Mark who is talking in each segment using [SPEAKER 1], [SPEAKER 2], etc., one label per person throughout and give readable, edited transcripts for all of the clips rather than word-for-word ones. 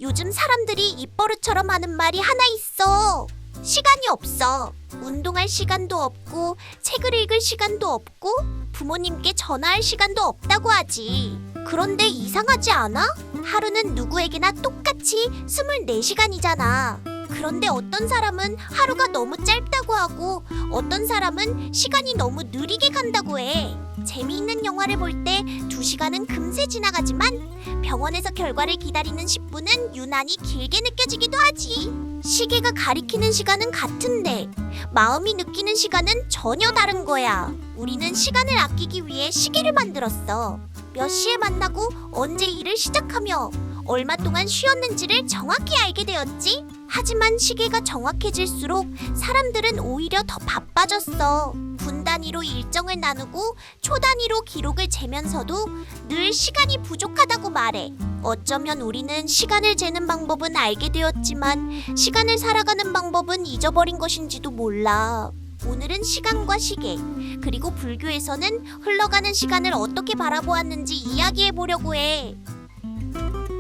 [SPEAKER 1] 요즘 사람들이 입버릇처럼 하는 말이 하나 있어. 시간이 없어. 운동할 시간도 없고, 책을 읽을 시간도 없고, 부모님께 전화할 시간도 없다고 하지. 그런데 이상하지 않아? 하루는 누구에게나 똑같이 24시간이잖아. 그런데 어떤 사람은 하루가 너무 짧다고 하고, 어떤 사람은 시간이 너무 느리게 간다고 해. 재미있는 영화를 볼 때 2시간은 금세 지나가지만 병원에서 결과를 기다리는 10분은 유난히 길게 느껴지기도 하지. 시계가 가리키는 시간은 같은데 마음이 느끼는 시간은 전혀 다른 거야. 우리는 시간을 아끼기 위해 시계를 만들었어. 몇 시에 만나고 언제 일을 시작하며 얼마 동안 쉬었는지를 정확히 알게 되었지. 하지만 시계가 정확해질수록 사람들은 오히려 더 바빠졌어. 분 단위로 일정을 나누고 초 단위로 기록을 재면서도 늘 시간이 부족하다고 말해. 어쩌면 우리는 시간을 재는 방법은 알게 되었지만 시간을 살아가는 방법은 잊어버린 것인지도 몰라. 오늘은 시간과 시계, 그리고 불교에서는 흘러가는 시간을 어떻게 바라보았는지 이야기해 보려고 해.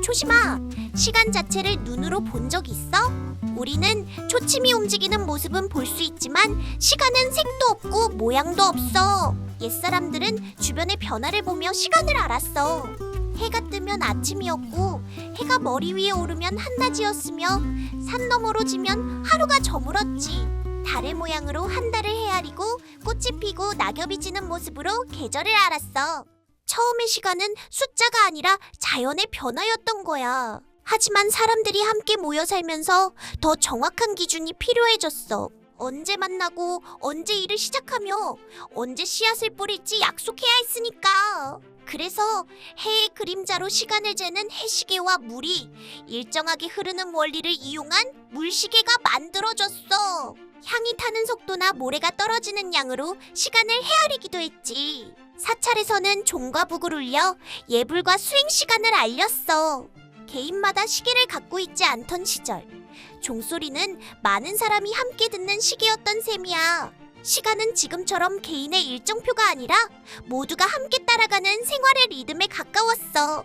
[SPEAKER 1] 초심아, 시간 자체를 눈으로 본 적 있어? 우리는 초침이 움직이는 모습은 볼 수 있지만 시간은 색도 없고 모양도 없어. 옛사람들은 주변의 변화를 보며 시간을 알았어. 해가 뜨면 아침이었고, 해가 머리 위에 오르면 한낮이었으며, 산 너머로 지면 하루가 저물었지. 달의 모양으로 한 달을 헤아리고 꽃이 피고 낙엽이 지는 모습으로 계절을 알았어. 처음의 시간은 숫자가 아니라 자연의 변화였던 거야. 하지만 사람들이 함께 모여 살면서 더 정확한 기준이 필요해졌어. 언제 만나고 언제 일을 시작하며 언제 씨앗을 뿌릴지 약속해야 했으니까. 그래서 해의 그림자로 시간을 재는 해시계와 물이 일정하게 흐르는 원리를 이용한 물시계가 만들어졌어. 향이 타는 속도나 모래가 떨어지는 양으로 시간을 헤아리기도 했지. 사찰에서는 종과 북을 울려 예불과 수행 시간을 알렸어. 개인마다 시계를 갖고 있지 않던 시절, 종소리는 많은 사람이 함께 듣는 시계였던 셈이야. 시간은 지금처럼 개인의 일정표가 아니라 모두가 함께 따라가는 생활의 리듬에 가까웠어.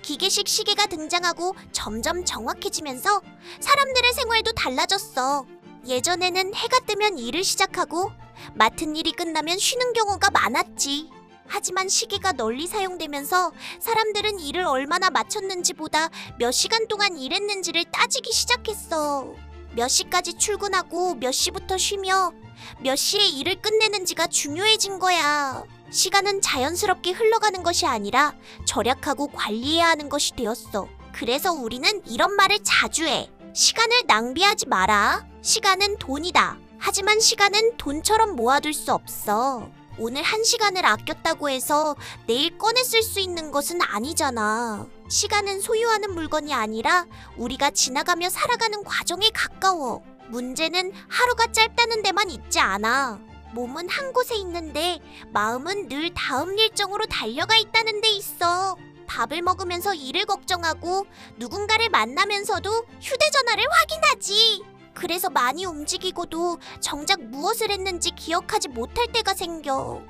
[SPEAKER 1] 기계식 시계가 등장하고 점점 정확해지면서 사람들의 생활도 달라졌어. 예전에는 해가 뜨면 일을 시작하고 맡은 일이 끝나면 쉬는 경우가 많았지. 하지만 시계가 널리 사용되면서 사람들은 일을 얼마나 마쳤는지보다 몇 시간 동안 일했는지를 따지기 시작했어. 몇 시까지 출근하고 몇 시부터 쉬며 몇 시에 일을 끝내는지가 중요해진 거야. 시간은 자연스럽게 흘러가는 것이 아니라 절약하고 관리해야 하는 것이 되었어. 그래서 우리는 이런 말을 자주 해. 시간을 낭비하지 마라. 시간은 돈이다. 하지만 시간은 돈처럼 모아둘 수 없어. 오늘 1시간을 아꼈다고 해서 내일 꺼내 쓸 수 있는 것은 아니잖아. 시간은 소유하는 물건이 아니라 우리가 지나가며 살아가는 과정에 가까워. 문제는 하루가 짧다는 데만 있지 않아. 몸은 한 곳에 있는데 마음은 늘 다음 일정으로 달려가 있다는 데 있어. 밥을 먹으면서 일을 걱정하고 누군가를 만나면서도 휴대전화를 확인하지. 그래서 많이 움직이고도 정작 무엇을 했는지 기억하지 못할 때가 생겨.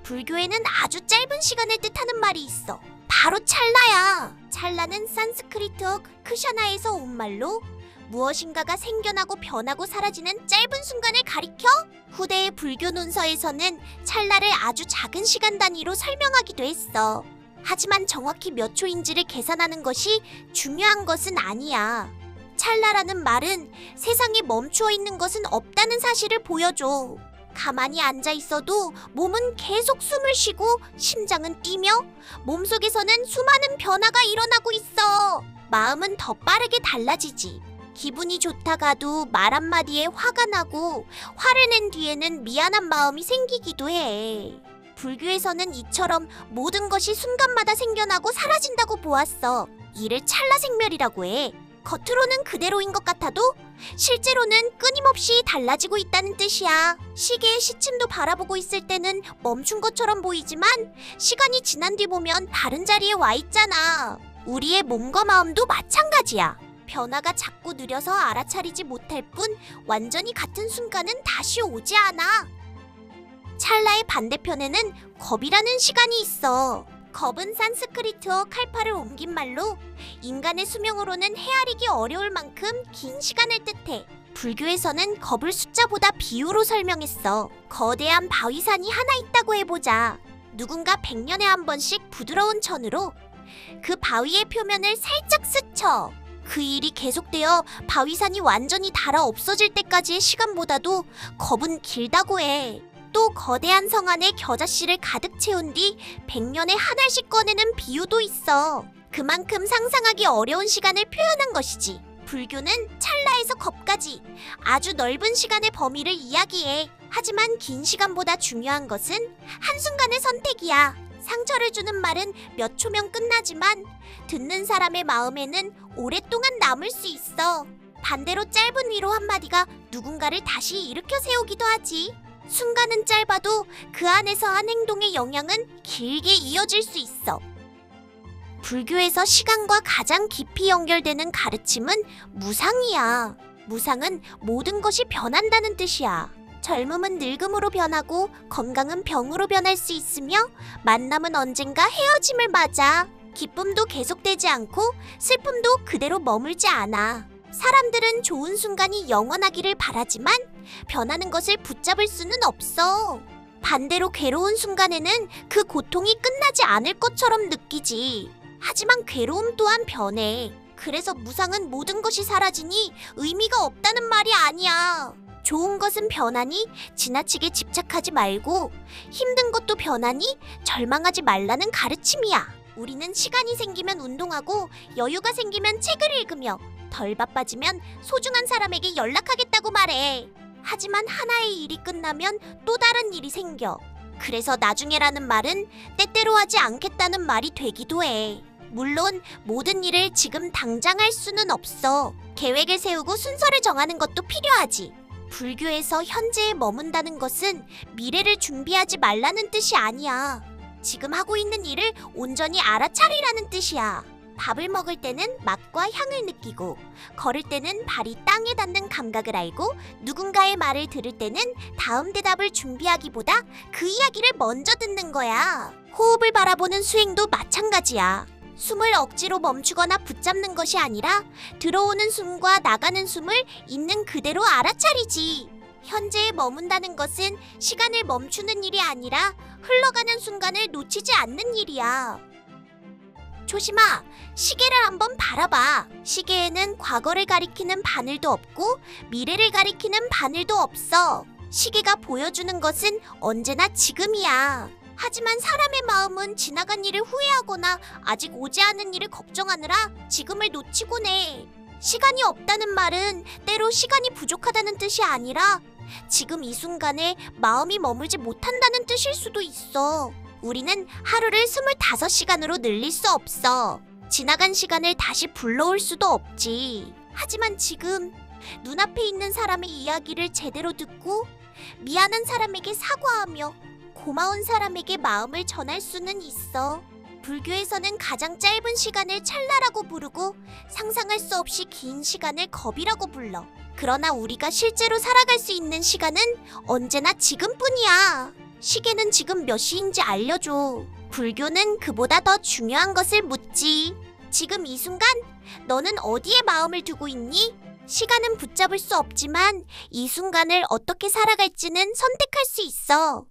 [SPEAKER 1] 불교에는 아주 짧은 시간을 뜻하는 말이 있어. 바로 찰나야. 찰나는 산스크리트어 크샤나에서 온 말로 무엇인가가 생겨나고 변하고 사라지는 짧은 순간을 가리켜? 후대의 불교 논서에서는 찰나를 아주 작은 시간 단위로 설명하기도 했어. 하지만 정확히 몇 초인지를 계산하는 것이 중요한 것은 아니야. 찰나라는 말은 세상에 멈추어 있는 것은 없다는 사실을 보여줘. 가만히 앉아 있어도 몸은 계속 숨을 쉬고 심장은 뛰며 몸속에서는 수많은 변화가 일어나고 있어. 마음은 더 빠르게 달라지지. 기분이 좋다가도 말 한마디에 화가 나고 화를 낸 뒤에는 미안한 마음이 생기기도 해. 불교에서는 이처럼 모든 것이 순간마다 생겨나고 사라진다고 보았어. 이를 찰나생멸이라고 해. 겉으로는 그대로인 것 같아도 실제로는 끊임없이 달라지고 있다는 뜻이야. 시계의 시침도 바라보고 있을 때는 멈춘 것처럼 보이지만 시간이 지난 뒤 보면 다른 자리에 와 있잖아. 우리의 몸과 마음도 마찬가지야. 변화가 작고 느려서 알아차리지 못할 뿐 완전히 같은 순간은 다시 오지 않아. 찰나의 반대편에는 겁이라는 시간이 있어. 겁은 산스크리트어 칼파를 옮긴 말로 인간의 수명으로는 헤아리기 어려울 만큼 긴 시간을 뜻해. 불교에서는 겁을 숫자보다 비유로 설명했어. 거대한 바위산이 하나 있다고 해보자. 누군가 100년에 한 번씩 부드러운 천으로 그 바위의 표면을 살짝 스쳐. 그 일이 계속되어 바위산이 완전히 닳아 없어질 때까지의 시간보다도 겁은 길다고 해. 또 거대한 성 안에 겨자씨를 가득 채운 뒤 100년에 한 알씩 꺼내는 비유도 있어. 그만큼 상상하기 어려운 시간을 표현한 것이지. 불교는 찰나에서 겁까지 아주 넓은 시간의 범위를 이야기해. 하지만 긴 시간보다 중요한 것은 한순간의 선택이야. 상처를 주는 말은 몇 초면 끝나지만 듣는 사람의 마음에는 오랫동안 남을 수 있어. 반대로 짧은 위로 한마디가 누군가를 다시 일으켜 세우기도 하지. 순간은 짧아도 그 안에서 한 행동의 영향은 길게 이어질 수 있어. 불교에서 시간과 가장 깊이 연결되는 가르침은 무상이야. 무상은 모든 것이 변한다는 뜻이야. 젊음은 늙음으로 변하고 건강은 병으로 변할 수 있으며 만남은 언젠가 헤어짐을 맞아. 기쁨도 계속되지 않고 슬픔도 그대로 머물지 않아. 사람들은 좋은 순간이 영원하기를 바라지만 변하는 것을 붙잡을 수는 없어. 반대로 괴로운 순간에는 그 고통이 끝나지 않을 것처럼 느끼지. 하지만 괴로움 또한 변해. 그래서 무상은 모든 것이 사라지니 의미가 없다는 말이 아니야. 좋은 것은 변하니 지나치게 집착하지 말고 힘든 것도 변하니 절망하지 말라는 가르침이야. 우리는 시간이 생기면 운동하고 여유가 생기면 책을 읽으며 덜 바빠지면 소중한 사람에게 연락하겠다고 말해. 하지만 하나의 일이 끝나면 또 다른 일이 생겨. 그래서 나중에라는 말은 때때로 하지 않겠다는 말이 되기도 해. 물론 모든 일을 지금 당장 할 수는 없어. 계획을 세우고 순서를 정하는 것도 필요하지. 불교에서 현재에 머문다는 것은 미래를 준비하지 말라는 뜻이 아니야. 지금 하고 있는 일을 온전히 알아차리라는 뜻이야. 밥을 먹을 때는 맛과 향을 느끼고, 걸을 때는 발이 땅에 닿는 감각을 알고, 누군가의 말을 들을 때는 다음 대답을 준비하기보다 그 이야기를 먼저 듣는 거야. 호흡을 바라보는 수행도 마찬가지야. 숨을 억지로 멈추거나 붙잡는 것이 아니라 들어오는 숨과 나가는 숨을 있는 그대로 알아차리지. 현재에 머문다는 것은 시간을 멈추는 일이 아니라 흘러가는 순간을 놓치지 않는 일이야. 조심아, 시계를 한번 바라봐. 시계에는 과거를 가리키는 바늘도 없고 미래를 가리키는 바늘도 없어. 시계가 보여주는 것은 언제나 지금이야. 하지만 사람의 마음은 지나간 일을 후회하거나 아직 오지 않은 일을 걱정하느라 지금을 놓치곤 해. 시간이 없다는 말은 때로 시간이 부족하다는 뜻이 아니라 지금 이 순간에 마음이 머물지 못한다는 뜻일 수도 있어. 우리는 하루를 25시간으로 늘릴 수 없어. 지나간 시간을 다시 불러올 수도 없지. 하지만 지금 눈앞에 있는 사람의 이야기를 제대로 듣고 미안한 사람에게 사과하며 고마운 사람에게 마음을 전할 수는 있어. 불교에서는 가장 짧은 시간을 찰나라고 부르고 상상할 수 없이 긴 시간을 겁이라고 불러. 그러나 우리가 실제로 살아갈 수 있는 시간은 언제나 지금뿐이야. 시계는 지금 몇 시인지 알려줘. 불교는 그보다 더 중요한 것을 묻지. 지금 이 순간 너는 어디에 마음을 두고 있니? 시간은 붙잡을 수 없지만 이 순간을 어떻게 살아갈지는 선택할 수 있어.